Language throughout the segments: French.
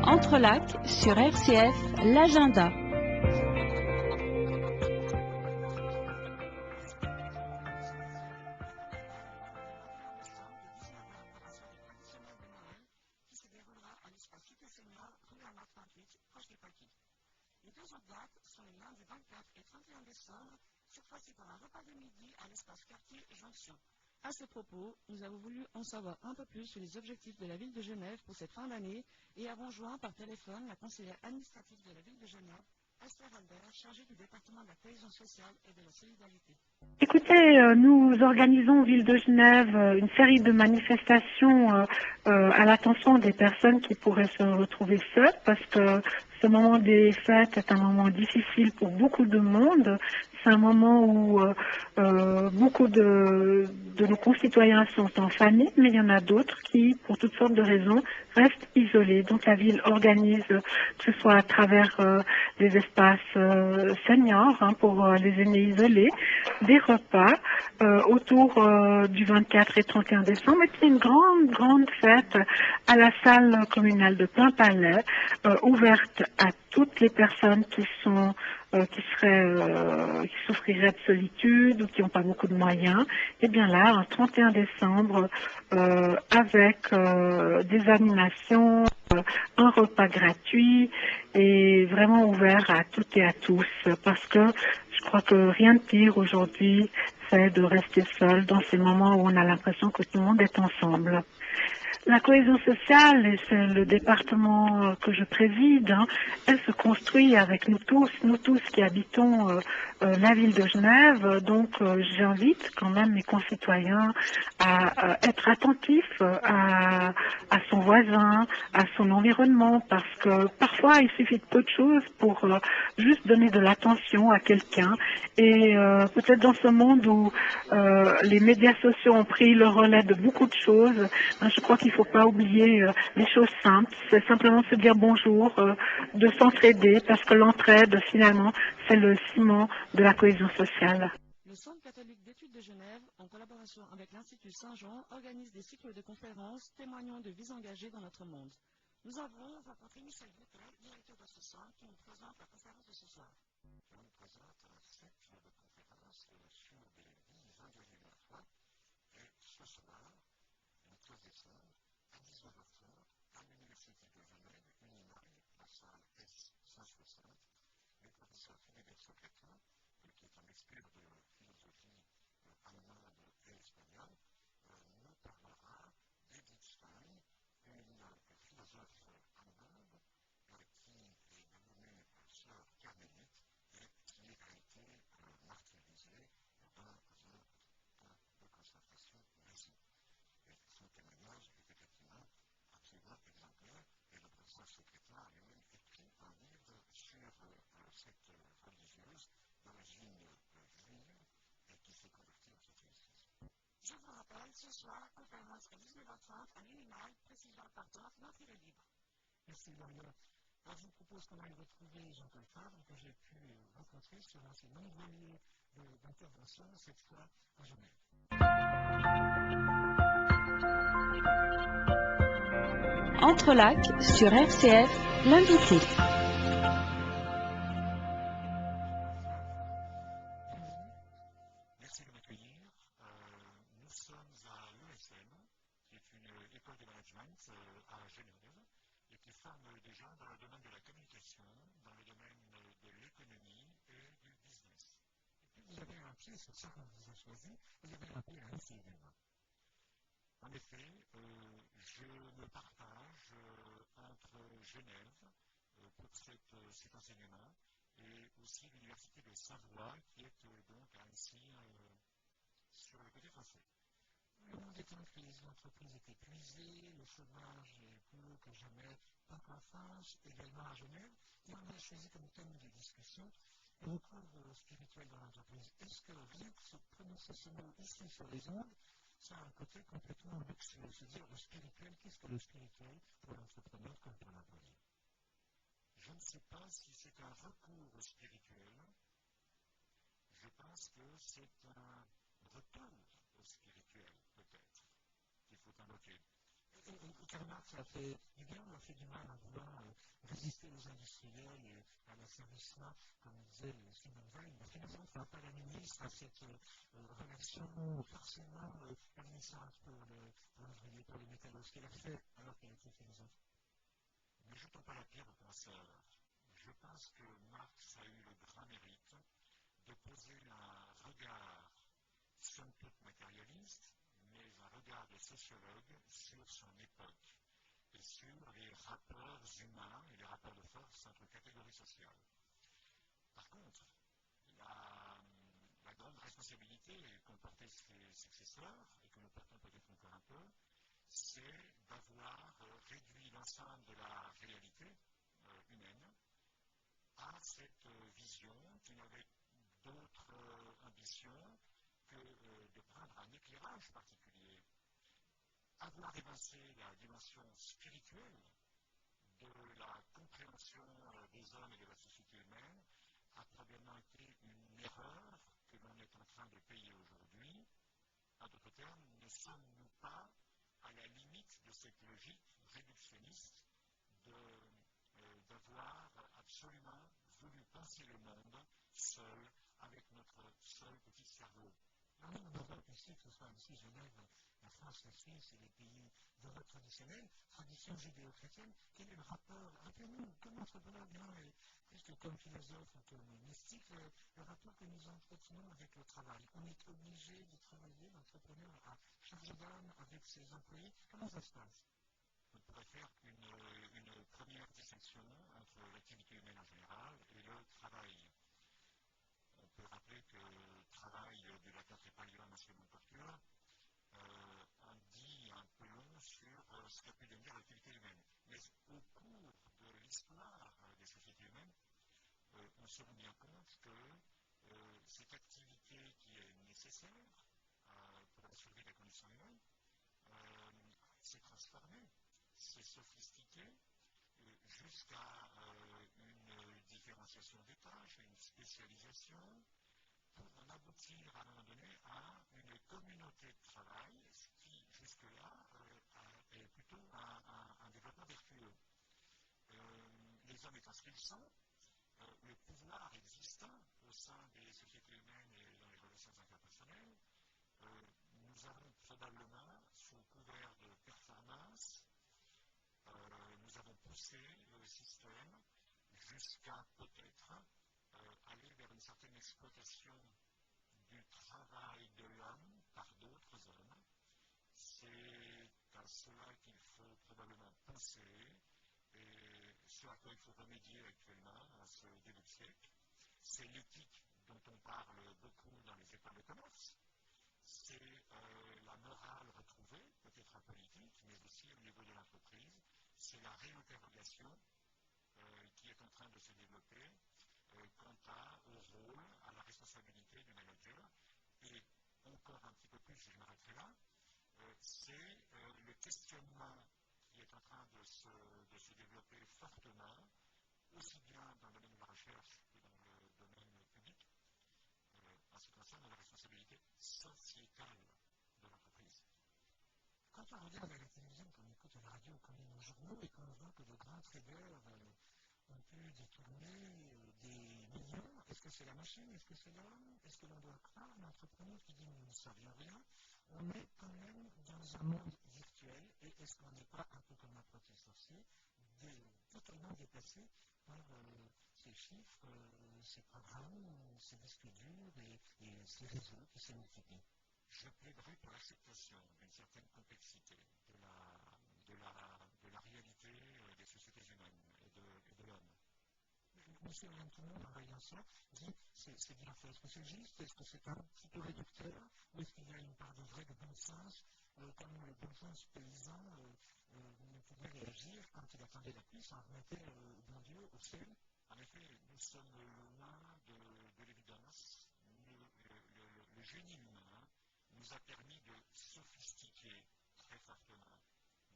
Entrelacs sur RCF, l'agenda. Les deux autres dates sont les lundis 24 et 31 décembre, cette fois-ci pour un repas de midi à l'espace quartier Jonction. À ce propos, nous avons voulu en savoir un peu plus sur les objectifs de la ville de Genève pour cette fin d'année et avons joint par téléphone la conseillère administrative de la ville de Genève, Esther Albert, chargée du département de la cohésion sociale et de la solidarité. Écoutez, nous organisons Ville de Genève une série de manifestations à l'attention des personnes qui pourraient se retrouver seules parce que ce moment des fêtes est un moment difficile pour beaucoup de monde. C'est un moment où beaucoup de nos concitoyens sont en famille, mais il y en a d'autres qui, pour toutes sortes de raisons, restent isolés. Donc la ville organise, que ce soit à travers des espaces seniors pour les aînés isolés, des repas autour du 24 et 31 décembre, et puis une grande fête à la salle communale de Plainpalais, ouverte à toutes les personnes qui souffriraient de solitude ou qui n'ont pas beaucoup de moyens. Et bien là, un 31 décembre, avec des animations, un repas gratuit et vraiment ouvert à toutes et à tous, parce que je crois que rien de pire aujourd'hui, c'est de rester seul dans ces moments où on a l'impression que tout le monde est ensemble. La cohésion sociale, et c'est le département que je préside, elle se construit avec nous tous qui habitons la ville de Genève. Donc j'invite quand même mes concitoyens à être attentifs à son voisin, à son environnement, parce que parfois il suffit de peu de choses pour juste donner de l'attention à quelqu'un. Et peut-être dans ce monde où les médias sociaux ont pris le relais de beaucoup de choses, je crois qu'il ne faut pas oublier les choses simples. C'est simplement se dire bonjour, de s'entraider, parce que l'entraide, finalement, c'est le ciment de la cohésion sociale. Le Centre catholique d'études de Genève, en collaboration avec l'Institut Saint-Jean, organise des cycles de conférences témoignant de vies engagées dans notre monde. Nous avons rencontré Michel Boutet, directeur de ce centre, qui nous présente la conférence de ce soir. Je vous présente un cycle de conférences sur des vies engagées de la foi. Et ce soir, le 13 décembre, à 19h30, à l'Université de Genève, UNIMAG, la salle S160, le professeur Philippe Socreta, qui est un expert de philosophie allemande et espagnole, nous parlera d'Edith Stein, une philosophe allemande qui est devenue sœur carmélite et qui a été martyrisée dans un camp de concentration nazi. Et son témoignage est effectivement absolument exemplaire, et le professeur Socreta a lui-même écrit un livre sur cette religieuse d'origine juive et qui s'est convertie au catholicisme. Je vous rappelle, ce soir, conférence à 19h30 à l'UNIMAG, précision partante, l'entrée est libre. Merci Gloria. Alors, je vous propose qu'on aille retrouver Jean-Paul Favre, que j'ai pu rencontrer sur un de ses nombreux lieux d'intervention, cette fois à Genève. Entrelacs sur RCF, l'invité. Merci de m'accueillir. Nous sommes à l'ESM, qui est une école de management à Genève, et qui forme des gens dans le domaine de la communication, dans le domaine de l'économie et du business. Et puis vous avez un pied sur ça qu'on vous a choisi, vous avez un pied à ici également. En effet, je me partage entre Genève pour cet enseignement et aussi l'université de Savoie qui est donc à Annecy sur le côté français. Le monde est en crise, l'entreprise est épuisée, le chômage est plus haut que jamais, pas qu'en France, également à Genève, et on a choisi comme thème de discussion le recours spirituel dans l'entreprise. Est-ce que rien que se prononcer ce mot ici sur les ondes, ça a un côté complètement luxueux, se dire le spirituel, qu'est-ce que le spirituel pour l'entrepreneur comme pour l'employé? Je ne sais pas si c'est un recours au spirituel, je pense que c'est un retour au spirituel, peut-être, qu'il faut invoquer. Et Karl Marx a fait du bien ou a fait du mal en voulant résister aux industriels et à l'asservissement, comme disait Simone Weil. Le philosophe n'a pas la ministre à cette relation forcément administrante pour l'ouvrier, pour le métallos, ce qu'elle a fait alors qu'elle était philosophe. Ne jetons pas la pierre au penseur. Je pense que Marx a eu le grand mérite de poser un regard, somme toute matérialiste, mais un regard de sociologue sur son époque et sur les rapports humains et les rapports de force entre catégories sociales. Par contre, la grande responsabilité qu'ont porté ses successeurs, et que nous portons peut-être encore un peu, c'est d'avoir réduit l'ensemble de la réalité humaine à cette vision qui n'avait d'autre ambition que de prendre un éclairage particulier, avoir évincé la dimension spirituelle de la compréhension des hommes et de la société humaine a probablement été une erreur que l'on est en train de payer aujourd'hui. En d'autres termes, ne sommes-nous pas à la limite de cette logique réductionniste d'avoir absolument voulu penser le monde seul, avec notre seul petit cerveau. Même en Europe ici, que ce soit ici Genève, la France, la Suisse et les pays d'Europe traditionnelle, tradition judéo-chrétienne, quel est le rapport? Rappelez-nous, comme anthropologue, et plus que comme philosophe ou comme mystique, le rapport que nous entretenons avec le travail. On est obligé de travailler, l'entrepreneur à charge d'âme avec ses employés. Comment ça se passe? On pourrait faire une première distinction entre l'activité humaine en général et le travail. On peut rappeler que le travail du latin trépalium à seconde torture en dit un peu long sur ce qu'a pu devenir l'activité humaine. Mais au cours de l'histoire des sociétés humaines, on se rend bien compte que cette activité qui est nécessaire pour la survie de la condition humaine s'est transformée, s'est sophistiquée jusqu'à une différenciation des tâches, une spécialisation, pour en aboutir à un moment donné à une communauté de travail, ce qui jusque-là est plutôt un développement vertueux. Les hommes étant ce qu'ils sont, le pouvoir existant au sein des sociétés humaines et dans les relations interpersonnelles, nous avons probablement, sous couvert de performance, nous avons poussé le système jusqu'à peut-être aller vers une certaine exploitation du travail de l'homme par d'autres hommes. C'est à cela qu'il faut probablement penser et ce à quoi il faut remédier actuellement en ce début de siècle. C'est l'éthique dont on parle beaucoup dans les écoles de commerce. C'est la morale retrouvée, peut-être en politique, mais aussi au niveau de l'entreprise. C'est la réinterrogation qui est en train de se développer quant au rôle, à la responsabilité du manager. Et encore un petit peu plus, je m'arrêterai là, c'est le questionnement qui est en train de se développer fortement, aussi bien dans le domaine de la recherche que dans le domaine public, en ce qui concerne la responsabilité sociétale de l'entreprise. Quand on regarde à la télévision, qu'on écoute à la radio, qu'on lit nos journaux et qu'on voit que de grands traders ont pu détourner des millions, est-ce que c'est la machine? Est-ce que c'est l'homme? Est-ce que l'on doit croire l'entrepreneur qui dit nous ne savions rien? On est quand même dans un monde virtuel et est-ce qu'on n'est pas un peu comme un apprenti sorcier, totalement dépassé par ces chiffres, ces programmes, ces disques durs et ces réseaux qui se multiplient? Je plaiderai pour l'acceptation d'une certaine complexité de la réalité des sociétés humaines et de l'homme. Monsieur Lentoumont, en voyant ça, dit c'est bien fait. Est-ce que c'est juste? Est-ce que c'est un petit peu réducteur? Ou est-ce qu'il y a une part de vrai, de bon sens, comme le bon sens paysan ne pouvait réagir quand il attendait la pluie, s'en remettait au bon Dieu, au ciel? En effet, nous sommes loin de l'évidence. Le génie humain nous a permis de sophistiquer très fortement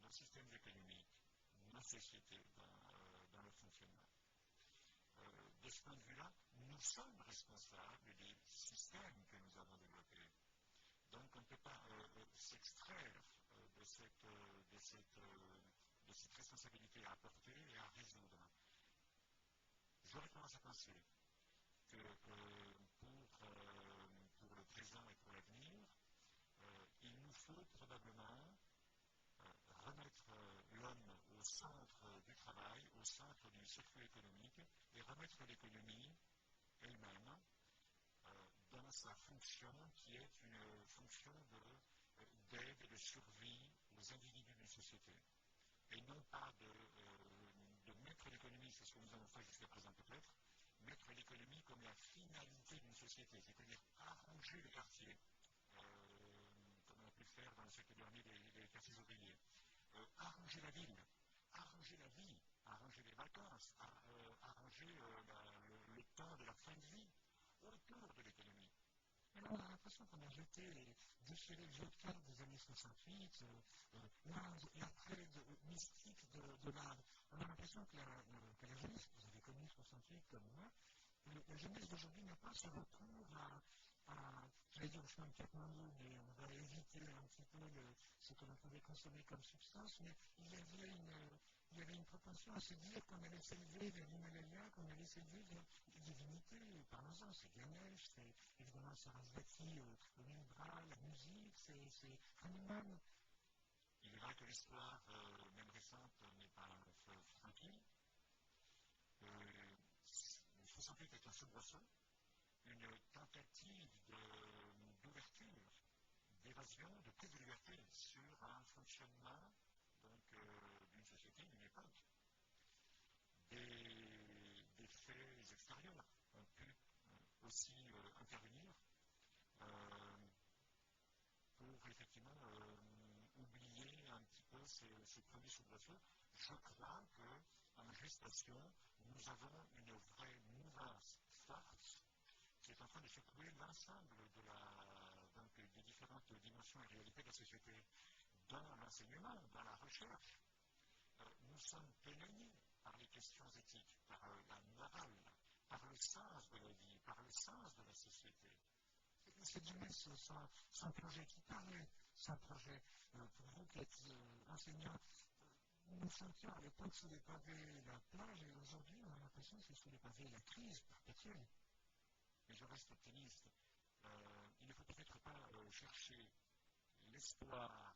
nos systèmes économiques, nos sociétés dans le fonctionnement. De ce point de vue-là, nous sommes responsables des systèmes que nous avons développés. Donc on ne peut pas s'extraire de cette responsabilité à apporter et à résoudre. J'aurais tendance à penser que pour le présent et pour l'avenir, il nous faut probablement remettre l'homme au centre du travail, au centre du circuit économique, et remettre l'économie elle-même dans sa fonction qui est une fonction d'aide et de survie aux individus d'une société. Et non pas de mettre l'économie, c'est ce que nous avons fait jusqu'à présent peut-être, mettre l'économie comme la finalité d'une société, c'est-à-dire arranger les quartiers, comme on a pu le faire dans le siècle dernier des quartiers ouvriers, arranger la ville, arranger la vie, arranger les vacances, arranger le temps de la fin de vie autour de l'économie. Alors on a l'impression qu'on a déchiré le jeu de cartes des années 68, l'attrait mystique de l'Inde. On a l'impression que la jeunesse, vous avez connu 68 comme moi, la jeunesse d'aujourd'hui n'a pas ce recours j'allais dire au chemin de Katmandou, mais on va éviter un petit peu ce que l'on pouvait consommer comme substance, mais il y avait une propension à se dire qu'on allait s'élever vers l'Himalaya, qu'on allait s'élever vers les divinités. Parlons-en, c'est Ganesh, c'est évidemment Sarasvati au Mindra, la musique, c'est Hanuman. Il est vrai que l'histoire, même récente, n'est pas tranquille. 68 est un soubresaut, une tentative d'ouverture, d'évasion, de prise de liberté sur un fonctionnement d'une société, d'une époque. Des faits extérieurs ont pu aussi intervenir pour effectivement oublier un petit peu ces premiers soubresauts. Je crois qu'en gestation, nous avons une vraie mouvance forte qui est en train de secouer l'ensemble des différentes dimensions et réalités de la société. Dans l'enseignement, dans la recherche, nous sommes pénétrés par les questions éthiques, par la morale, par le sens de la vie, par le sens de la société. Cette jeunesse sans projet qui parlait, sans projet, pour vous qui êtes enseignants, nous sentions à l'époque sous les pavés la plage, et aujourd'hui on a l'impression que c'est sous les pavés la crise perpétuelle. Mais je reste optimiste. Il ne faut peut-être pas chercher l'espoir,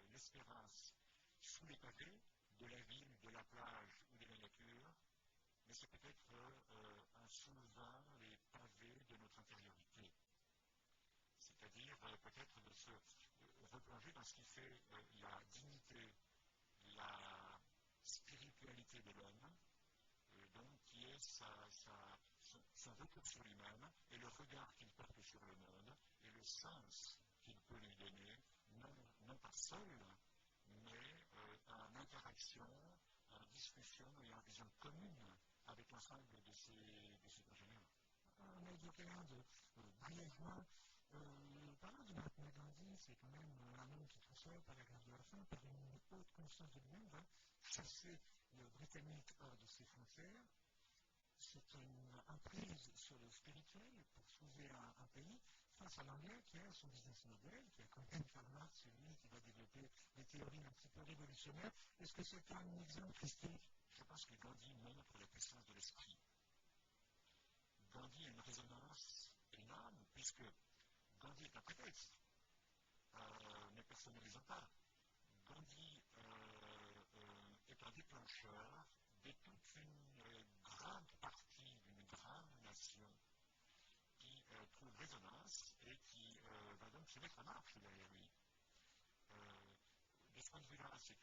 l'espérance sous les pavés de la ville, de la plage ou de la nature, mais c'est peut-être en soulevant les pavés de notre intériorité. C'est-à-dire peut-être de se replonger dans ce qui fait la dignité, la spiritualité de l'homme, donc qui est son retour sur lui-même et le regard qu'il porte sur le monde et le sens qu'il peut lui donner, non pas seul, mais en interaction, en discussion et en vision commune avec l'ensemble de ces congénères. On a évoqué l'Inde brièvement. Parlant de Mahatma Gandhi, c'est quand même un homme qui transforme par la grâce de la faim, par une haute conscience de lui-même, va chasser le Britannique hors de ses frontières. C'est une emprise sur le spirituel pour sauver un pays face à l'anglais qui a son business model, qui a quand même Karl Marx, celui qui va développer des théories un petit peu révolutionnaires. Est-ce que c'est un exemple historique? Je pense que Gandhi montre la puissance de l'esprit. Gandhi a une résonance énorme puisque Gandhi est un prétexte, ne personnalisant pas. Gandhi est un déclencheur de toute une grande partie d'une grande nation qui trouve résonance et qui va donc se mettre en marche derrière lui. De ce point de vue-là, c'est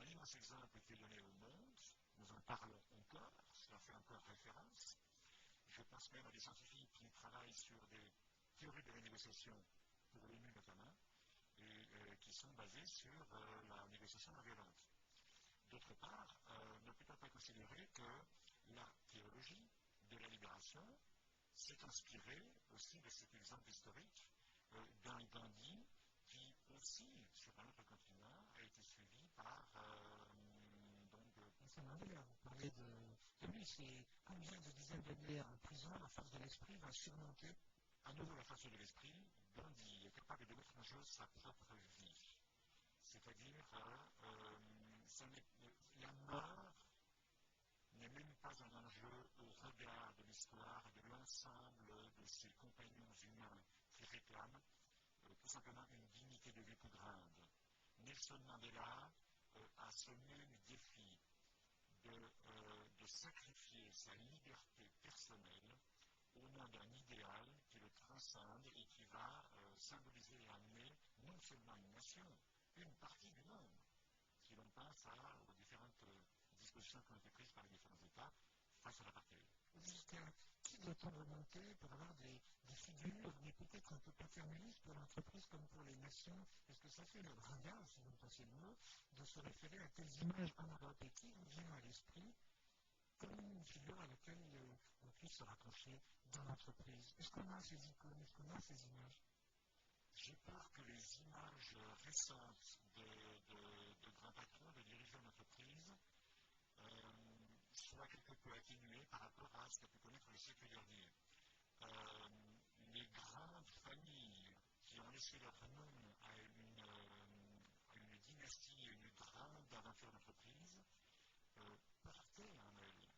un immense exemple qui est donné au monde. Nous en parlons encore, cela fait encore référence. Je pense même à des scientifiques qui travaillent sur des théories de la négociation pour l'ONU notamment, et qui sont basées sur la négociation non violente. D'autre part, ne peut-on pas considérer que la théologie de la libération s'est inspirée aussi de cet exemple historique d'un Gandhi qui aussi, sur un autre continent, a été suivi par Nelson Mandela. Vous parlez de lui, c'est combien de dizaines d'années en prison, la force de l'esprit va surmonter à nouveau la force de l'esprit peut-on dire, capable de mettre en jeu sa propre vie. C'est-à-dire, la mort n'est même pas un enjeu au regard de l'histoire et de l'ensemble de ses compagnons humains qui réclament tout simplement une dignité de vie plus grande. Nelson Mandela a ce même défi de sacrifier sa liberté personnelle au nom d'un idéal qui le transcende et qui va symboliser et amener non seulement une nation, une partie du monde, si l'on pense aux différentes dispositions qui ont été prises par les différents États face à l'apartheid. Jusqu'à qui doit-on remonter pour avoir des figures, mais peut-être un peu paternalistes pour l'entreprise comme pour les nations? Est-ce que ça fait le ringard, si vous me passez le mot, de se référer à telles images en Europe? Et qui vous vient à l'esprit comme une figure à laquelle on puisse se raccrocher dans l'entreprise? Est-ce qu'on a ces icônes? Est-ce qu'on a ces images? J'ai peur que les images récentes de grands patrons, de dirigeants d'entreprise, soient quelque peu atténuées par rapport à ce qu'a pu connaître le siècle dernier. Les grandes familles qui ont laissé leur nom à une dynastie, à une grande aventure d'entreprise, portaient en elles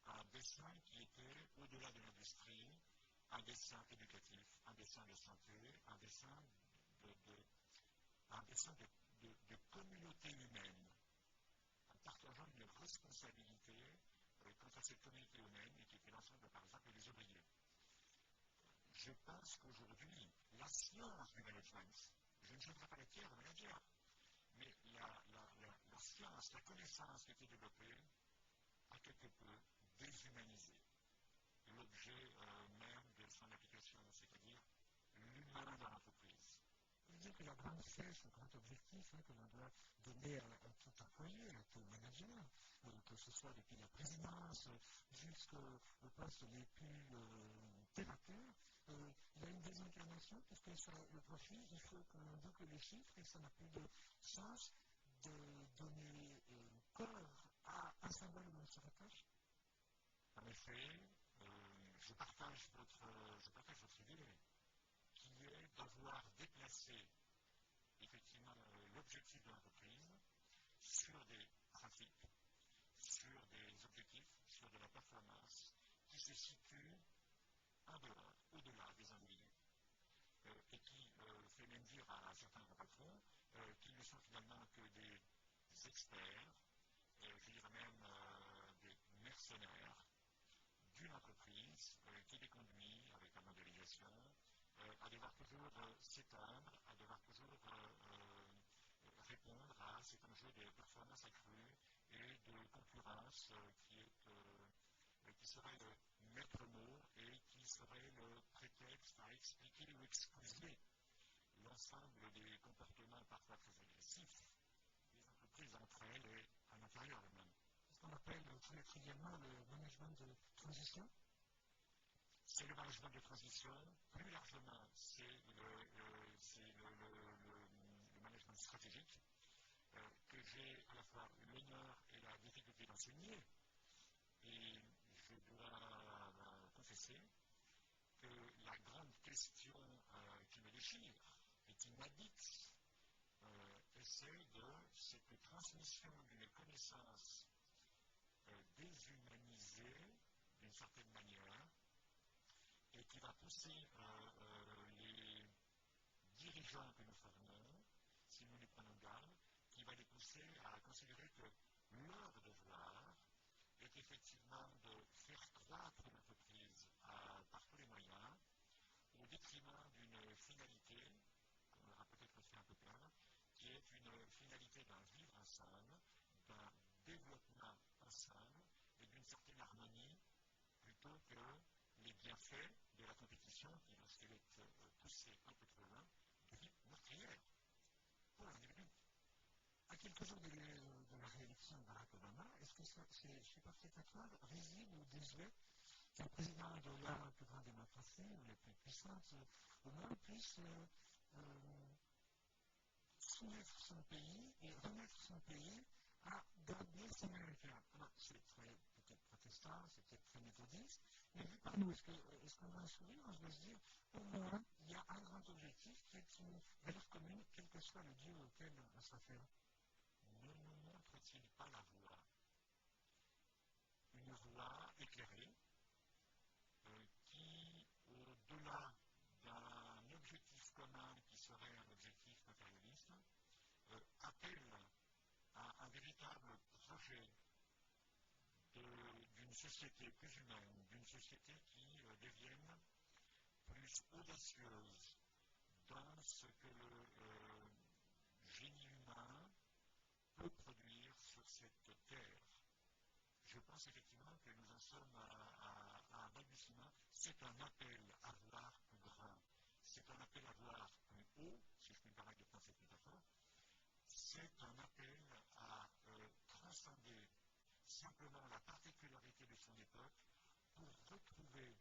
un dessin qui était au-delà de l'industrie, un dessin éducatif, un dessin de santé, un dessin de communauté humaine, en partageant une responsabilité quant à cette communauté humaine et qui était l'ensemble, par exemple, des ouvriers. Je pense qu'aujourd'hui, la science du management, je ne jetterai pas la pierre au manager, mais la science, la connaissance qui a été développée a quelque peu déshumanisé l'objet même de son application, c'est-à-dire l'humain dans l'entreprise. Je veux dire que la grande fesse, le grand objectif que l'on doit donner à tout employé, à tout manager, que ce soit depuis la présidence jusqu'au poste les plus terre à terre, il y a une désincarnation parce que le profit, il faut qu'on boucle les chiffres et ça n'a plus de sens de donner corps à un symbole où on se rattache. En effet, je partage votre idée, qui est d'avoir déplacé effectivement l'objectif de l'entreprise sur des principes, sur des objectifs, sur de la performance, qui se situent en dehors, au-delà des individus, et qui fait même dire à certains grands patrons qu'ils ne sont finalement que des experts, je dirais même des mercenaires, d'une entreprise qui les conduit avec la mondialisation à devoir toujours s'étendre, à devoir toujours répondre à cet enjeu de performance accrue et de concurrence qui serait le maître mot et qui serait le prétexte à expliquer ou excuser l'ensemble des comportements parfois très agressifs des entreprises entre elles et à l'intérieur d'elles-mêmes. Ce qu'on appelle très trivialement le management de transition. C'est le management de transition. Plus largement, c'est le management stratégique que j'ai à la fois l'honneur et la difficulté d'enseigner. Et je dois confesser que la grande question qui me déchire et qui m'habite est celle de cette transmission d'une connaissance déshumanisée d'une certaine manière et qui va pousser les dirigeants que nous formons, si nous les prenons garde, qui va les pousser à considérer que leur devoir est effectivement de faire croître l'entreprise par tous les moyens, au détriment d'une finalité, qu'on aura peut-être fait un peu perdre, qui est une finalité d'un vivre ensemble, d'un développement ensemble et d'une certaine harmonie, plutôt que les bienfaits de la compétition qui, lorsqu'elle est poussée un peu trop loin, devient meurtrière pour l'individu. À quelques jours de la réélection de Barack Obama, est-ce que c'est superfétatoire, risible ou désuet qu'un président de la plus grande démocratie ou la plus puissante au monde puisse soumettre son pays et remettre son pays à garder son américain? Alors, c'est très peut-être protestant, c'est peut-être très méthodiste, mais vu par nous, est-ce qu'on a un sourire, on se doit se dire, au moins, il y a un grand objectif qui est une valeur commune, quel que soit le Dieu auquel on se réfère. Ne nous montre-t-il pas la voie? Une voie éclairée qui, au-delà d'un objectif commun qui serait un objectif matérialiste, appelle à un véritable projet d'une société plus humaine, d'une société qui devienne plus audacieuse dans ce que le génie humain peut produire sur cette terre. Je pense effectivement que nous en sommes à un balbutiement. C'est un appel à voir plus grand. C'est un appel à voir plus haut, si je puis me permettre de prendre cette métaphore. C'est un appel à transcender simplement la particularité de son époque pour retrouver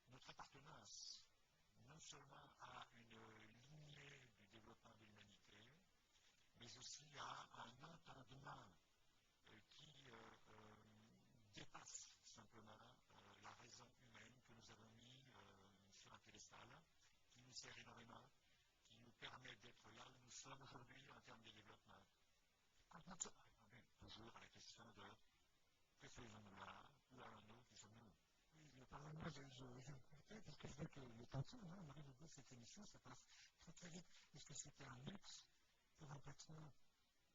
notre appartenance non seulement à une lignée du développement de l'humanité, mais aussi à un entendement qui dépasse simplement la raison humaine que nous avons mis sur un piédestal, qui nous sert énormément, qui nous permet d'être là où nous sommes aujourd'hui en termes de développement. Quand on se répond toujours à la question de que faisons-nous là, où allons-nous, qui sommes-nous? Oui, pardonnez-moi, je parce que je vois que le temps tourne, on arrive au bout de cette émission, ça passe très très vite. Est-ce que c'était un luxe pour un patron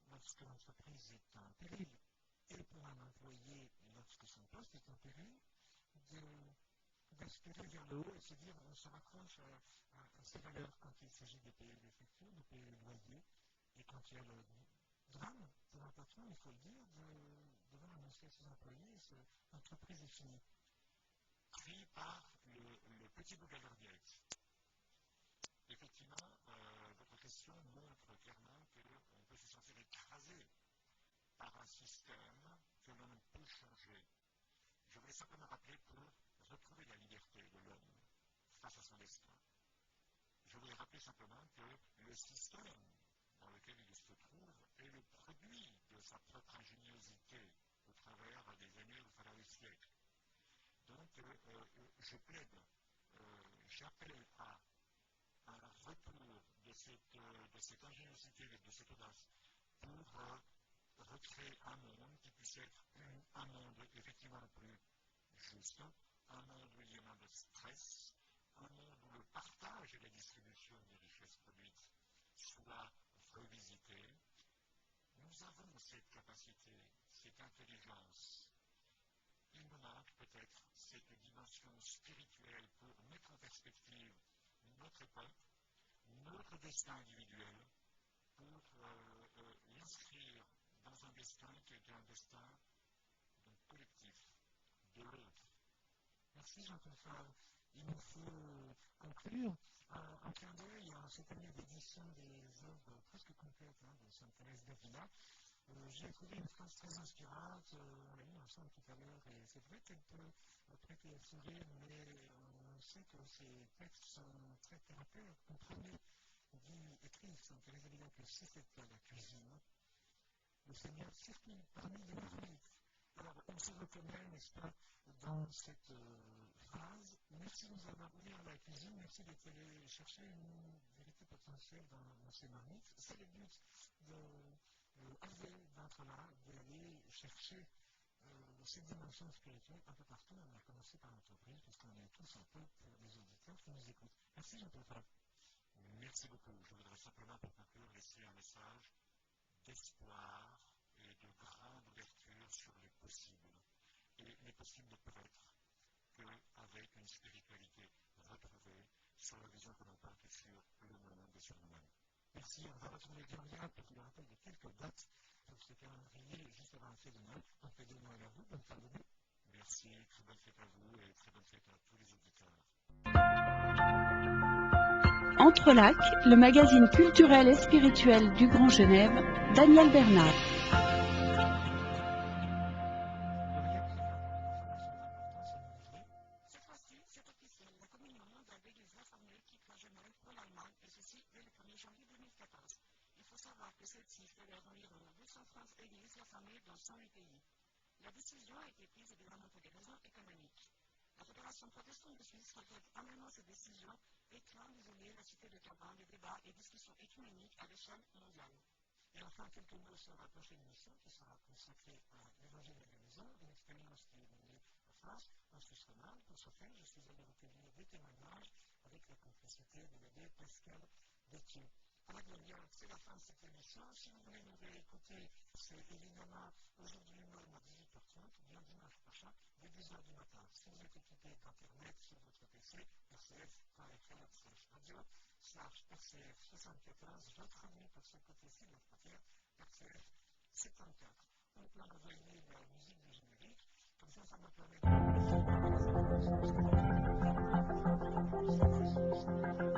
lorsque l'entreprise est en péril et pour un employé lorsque son poste est en péril, d'aspirer vers le haut et se dire on se raccroche à ces valeurs quand il s'agit de payer les factures, de payer les loyers, et quand il y a le drame pour un patron, il faut le dire, de devoir annoncer à ses employés l'entreprise est finie. Pris par le petit bout de la lorgnette. Effectivement, votre question montre clairement qu'on peut se sentir écrasé par un système que l'on ne peut changer. Je voulais simplement rappeler pour retrouver la liberté de l'homme face à son destin. Je voulais rappeler simplement que le système dans lequel il se trouve est le produit de sa propre ingéniosité au travers des années, au travers des siècles. Donc, je plaide, j'appelle à un retour de cette ingéniosité, de cette audace, pour recréer un monde qui puisse être un monde effectivement plus juste, un monde où il y a moins de stress, un monde où le partage et la distribution des richesses produites soient revisités. Nous avons cette capacité, cette intelligence. Il nous manque peut-être cette dimension spirituelle pour mettre en perspective notre époque, notre destin individuel, pour l'inscrire dans un destin qui est un destin collectif, de l'autre. Merci Jean-Paul Favre. Il nous faut conclure. En clin d'œil, en cette année d'édition des œuvres presque complètes de Sainte-Thérèse d'Avila, j'ai trouvé une phrase très inspirante, on l'a mis ensemble tout à l'heure, et c'est vrai qu'elle peut prêter à sourire, mais on sait que ces textes sont très terre à terre. Comprenez, écrit Sainte-Thérèse d'Avila que si c'était la cuisine, le Seigneur circule parmi les merveilles. Alors, on se reconnaît, n'est-ce pas, dans cette phrase. Merci de nous avoir ouvert la cuisine, merci d'être allé chercher une vérité potentielle dans ces marmites. C'est le but d'entre là, d'aller chercher cette dimension spirituelle un peu partout. On a commencé par l'entreprise, puisqu'on est tous un peu pour les auditeurs qui nous écoutent. Merci Jean-Paul Favre. Merci beaucoup. Je voudrais simplement, pour conclure, laisser un message d'espoir et de grande ouverture sur les possibles. Et les possibles ne peuvent être qu'avec une spiritualité retrouvée sur la vision que l'on porte sur le monde et sur nous-mêmes. Merci, on va retrouver Gabriel pour le rappel de quelques dates pour ce calendrier juste avant la fête de Noël. Donc, fête de Noël à vous, bonne fête de Noël. Merci, très bonne fête à vous et très bonne fête à tous les auditeurs. Entrelacs, le magazine culturel et spirituel du Grand Genève, Daniel Bernard. Cette fois-ci, c'est officiel. La communion mondiale d'églises réformées quitte la Genève pour l'Allemagne, et ceci dès le 1er janvier 2014. Il faut savoir que celle-ci fédère environ 230 églises réformées dans 108 pays. La décision a été prise évidemment pour des raisons économiques. La Fédération l'association protestante de Suisse regrette amèrement cette décision et craint d'isoler la cité de Cabane des débats et discussions écuméniques à l'échelle mondiale. Et enfin, quelques mots sur la prochaine mission qui sera consacrée à l'évangile de la maison, une expérience qui est menée en France, en Suisse romande. Pour ce faire, je suis allé recueillir des témoignages avec la complicité de l'abbé Pascal Détieux. Alors, bien, c'est la fin de cette émission. Si vous voulez nous réécouter, c'est évidemment aujourd'hui même à 18h30, bien dimanche prochain, dès 10h du matin. Si vous êtes équipé d'Internet sur votre PC, rcf.fr/radio/RCF74, votre ami pour ce côté-ci de la frontière, RCF74. On peut envoyer la musique du générique, comme ça me permet de...